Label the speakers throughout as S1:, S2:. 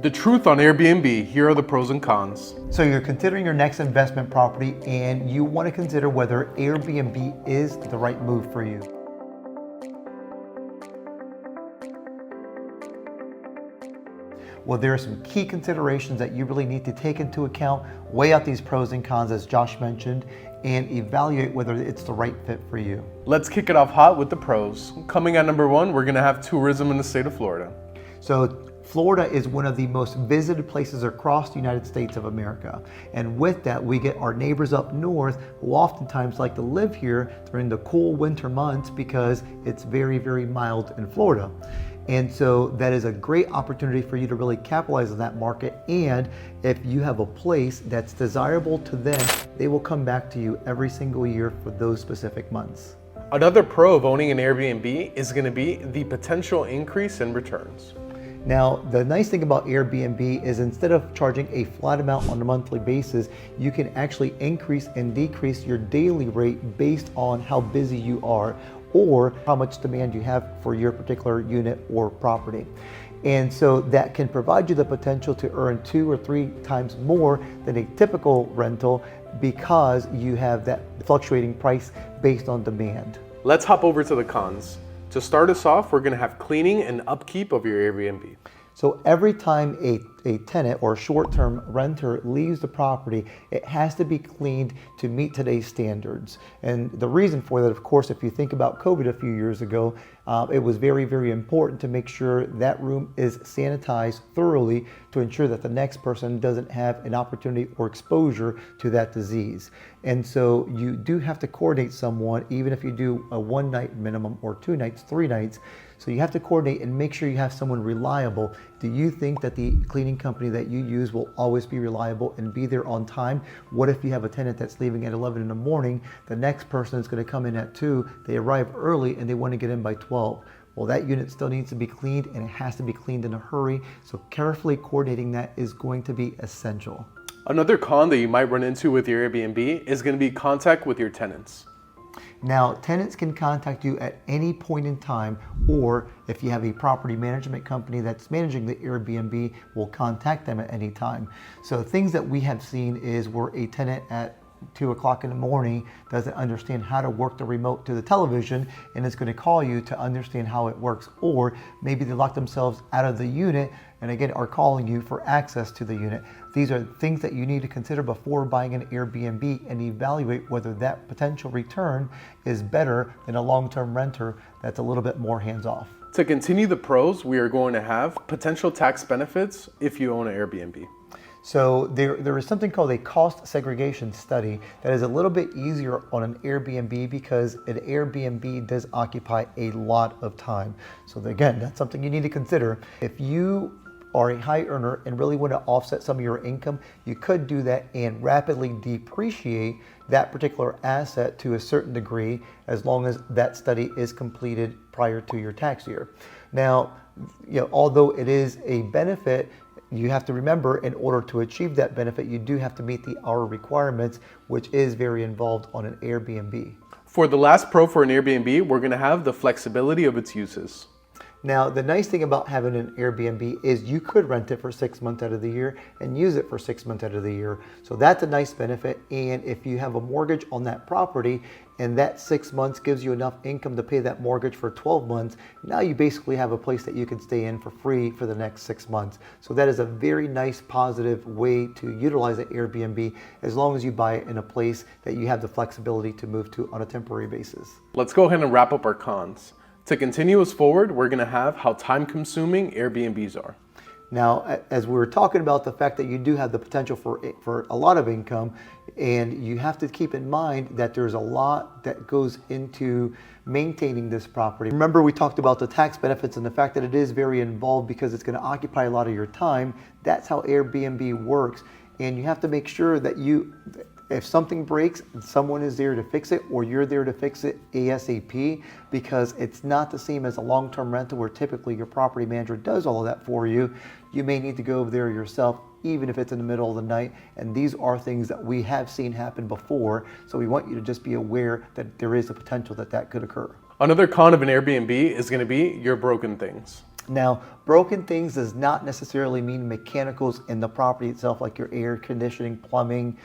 S1: The truth on Airbnb, here are the pros and cons.
S2: So you're considering your next investment property and you want to consider whether Airbnb is the right move for you. Well, there are some key considerations that you really need to take into account, weigh out these pros and cons as Josh mentioned, and evaluate whether it's the right fit for you.
S1: Let's kick it off hot with the pros. Coming at number one, we're gonna have tourism in the state of Florida.
S2: So Florida is one of the most visited places across the United States of America. And with that, we get our neighbors up north who oftentimes like to live here during the cool winter months because it's very, very mild in Florida. And so that is a great opportunity for you to really capitalize on that market. And if you have a place that's desirable to them, they will come back to you every single year for those specific months.
S1: Another pro of owning an Airbnb is gonna be the potential increase in returns.
S2: Now, the nice thing about Airbnb is instead of charging a flat amount on a monthly basis, you can actually increase and decrease your daily rate based on how busy you are or how much demand you have for your particular unit or property. And so that can provide you the potential to earn 2 or 3 times more than a typical rental because you have that fluctuating price based on demand.
S1: Let's hop over to the cons. To start us off, we're gonna have cleaning and upkeep of your Airbnb.
S2: So every time a tenant or short-term renter leaves the property, it has to be cleaned to meet today's standards. And the reason for that, of course, if you think about COVID a few years ago, it was very, very important to make sure that room is sanitized thoroughly to ensure that the next person doesn't have an opportunity or exposure to that disease. And so you do have to coordinate someone, even if you do a 1 night minimum or 2 nights, 3 nights. So you have to coordinate and make sure you have someone reliable. Do you think that the cleaning company that you use will always be reliable and be there on time? What if you have a tenant that's leaving at 11 in the morning, the next person is going to come in at 2, they arrive early and they want to get in by 12. Well, that unit still needs to be cleaned and it has to be cleaned in a hurry. So carefully coordinating that is going to be essential.
S1: Another con that you might run into with your Airbnb is gonna be contact with your tenants.
S2: Now, tenants can contact you at any point in time, or if you have a property management company that's managing the Airbnb, will contact them at any time. So things that we have seen is where a tenant at 2 o'clock in the morning doesn't understand how to work the remote to the television and is going to call you to understand how it works. Or maybe they lock themselves out of the unit and again are calling you for access to the unit. These are things that you need to consider before buying an Airbnb and evaluate whether that potential return is better than a long-term renter that's a little bit more hands-off.
S1: To continue the pros, we are going to have potential tax benefits if you own an Airbnb.
S2: So there is something called a cost segregation study that is a little bit easier on an Airbnb because an Airbnb does occupy a lot of time. So again, that's something you need to consider. If you are a high earner and really want to offset some of your income, you could do that and rapidly depreciate that particular asset to a certain degree as long as that study is completed prior to your tax year. Now, although it is a benefit, you have to remember in order to achieve that benefit, you do have to meet the hour requirements, which is very involved on an Airbnb.
S1: For the last pro for an Airbnb, we're gonna have the flexibility of its uses.
S2: Now, the nice thing about having an Airbnb is you could rent it for 6 months out of the year and use it for 6 months out of the year. So that's a nice benefit. And if you have a mortgage on that property and that 6 months gives you enough income to pay that mortgage for 12 months, now you basically have a place that you can stay in for free for the next 6 months. So that is a very nice positive way to utilize an Airbnb as long as you buy it in a place that you have the flexibility to move to on a temporary basis.
S1: Let's go ahead and wrap up our cons. To continue us forward, we're gonna have how time-consuming Airbnbs are.
S2: Now, as we were talking about the fact that you do have the potential for a lot of income, and you have to keep in mind that there's a lot that goes into maintaining this property. Remember, we talked about the tax benefits and the fact that it is very involved because it's going to occupy a lot of your time. That's how Airbnb works. And you have to make sure that if something breaks, someone is there to fix it or you're there to fix it ASAP, because it's not the same as a long-term rental where typically your property manager does all of that for you. You may need to go over there yourself, even if it's in the middle of the night. And these are things that we have seen happen before. So we want you to just be aware that there is a potential that that could occur.
S1: Another con of an Airbnb is going to be your broken things.
S2: Now, broken things does not necessarily mean mechanicals in the property itself, like your air conditioning, plumbing,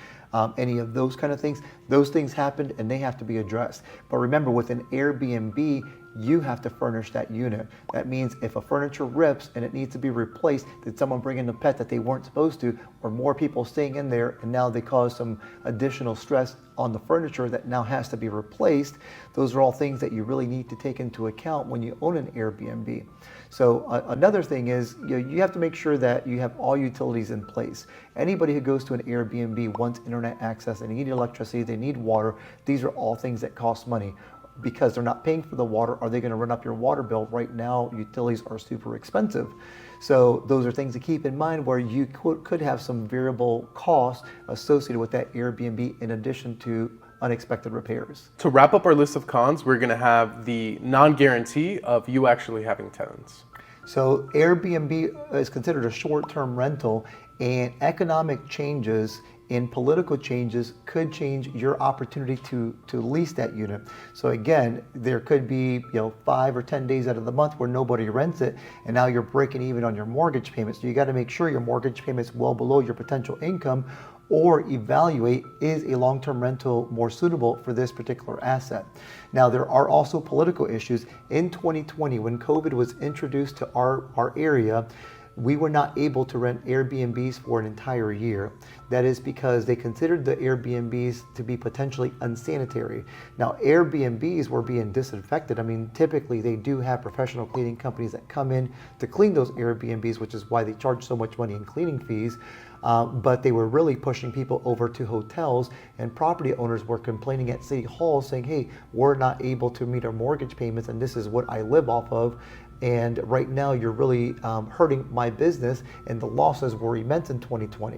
S2: any of those kind of things. Those things happened and they have to be addressed. But remember, with an Airbnb, you have to furnish that unit. That means if a furniture rips and it needs to be replaced, did someone bring in a pet that they weren't supposed to, or more people staying in there and now they cause some additional stress on the furniture that now has to be replaced? Those are all things that you really need to take into account when you own an Airbnb. So another thing is, you have to make sure that you have all utilities in place. Anybody who goes to an Airbnb wants internet access, they need electricity, they need water. These are all things that cost money. Because they're not paying for the water, are they going to run up your water bill? Right now, utilities are super expensive. So those are things to keep in mind, where you could have some variable costs associated with that Airbnb in addition to unexpected repairs.
S1: To wrap up our list of cons, we're going to have the non-guarantee of you actually having tenants.
S2: So Airbnb is considered a short-term rental, and economic changes and political changes could change your opportunity to lease that unit. So again, there could be 5 or 10 days out of the month where nobody rents it, and now you're breaking even on your mortgage payments. So you got to make sure your mortgage payment's well below your potential income, or evaluate, is a long-term rental more suitable for this particular asset. Now, there are also political issues. In 2020, when COVID was introduced to our area, we were not able to rent Airbnbs for an entire year. That is because they considered the Airbnbs to be potentially unsanitary. Now, Airbnbs were being disinfected. I mean, typically they do have professional cleaning companies that come in to clean those Airbnbs, which is why they charge so much money in cleaning fees. But they were really pushing people over to hotels, and property owners were complaining at City Hall saying, hey, we're not able to meet our mortgage payments, and this is what I live off of. And right now you're really hurting my business, and the losses were immense in 2020.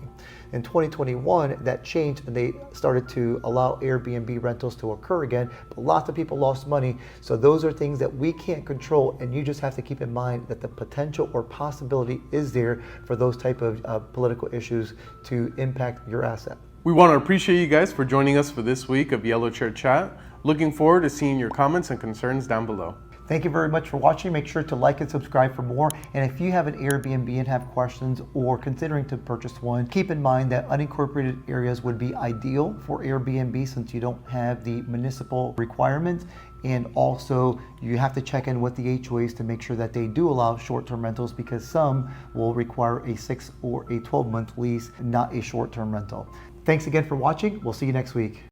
S2: In 2021, that changed, and they started to allow Airbnb rentals to occur again, but lots of people lost money. So those are things that we can't control, and you just have to keep in mind that the potential or possibility is there for those type of political issues to impact your asset.
S1: We want to appreciate you guys for joining us for this week of Yellow Chair Chat. Looking forward to seeing your comments and concerns down below.
S2: Thank you very much for watching. Make sure to like and subscribe for more. And if you have an Airbnb and have questions or considering to purchase one, keep in mind that unincorporated areas would be ideal for Airbnb since you don't have the municipal requirements. And also you have to check in with the HOAs to make sure that they do allow short-term rentals, because some will require a 6 or a 12-month lease, not a short-term rental. Thanks again for watching. We'll see you next week.